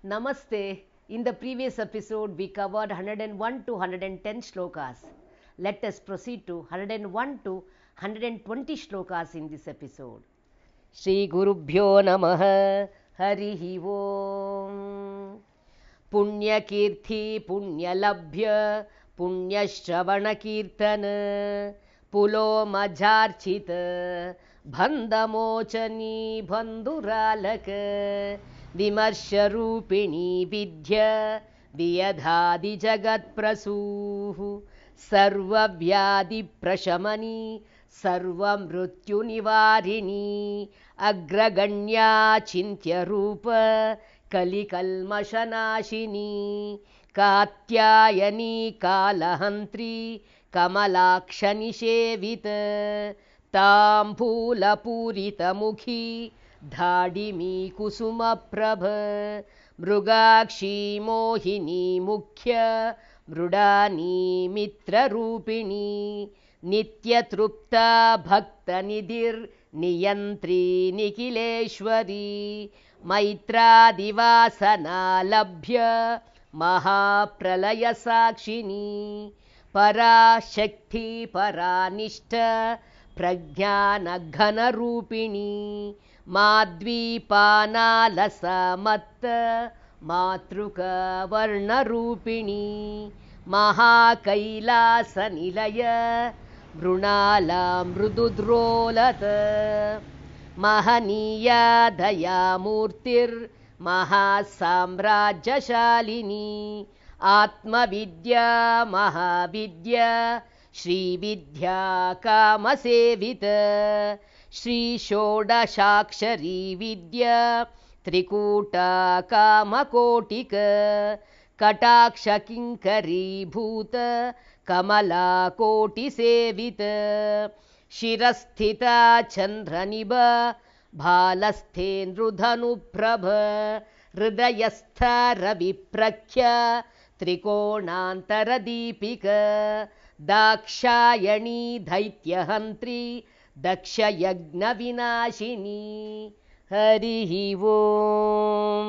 Namaste. In the previous episode, we covered 101 to 110 shlokas. Let us proceed to 101 to 120 shlokas in this episode. Shri Gurubhyo Namaha Harihi Om Punyakirthi Punyalabhya Punyashravana Kirtana Pulo Majarchita Bandhamochani Bandhuralaka Vimarsharupiणी Vidya Vyadhadi Jagat Prasuh Sarvavyadi Prashamani Sarvamrutyu Nivarini Agraganya Chintya Rupa Kalikalmashanashini Katyayani Kalahantri Kamalakshani Shevita Tampula Purita Mukhi Dhadimi Kusuma Prabha Mrugakshi Mohini Mukhya Mrudani Mitra Rupini Nitya Trupta Bhakta Nidir Niyantri Nikileshwari Maitra Divasana Labhya Mahapralaya Sakshini Para Shakti Para Nishta Prajnana Ghana Rupini Madvipana Lasa Matta Matruka Varna Rupini Mahakailasa Nilaya Brunala Mrududrolata Mahaniya Dayamurtir Mahasamrajashalini Atmavidya Mahavidya Shri Vidya Kamasevita Shri Shodashakshari Vidya Trikuta Kamakotika Kataksha Kinkari Bhuta Kamala Koti Sevita Shirasthita Chandraniba Bhalasthendrudhanu Prabha Hridayastha Ravi Prakhya Trikonantara Deepika Dakshayani Daityahantri Daksha Yagna Vinashini Harihi Om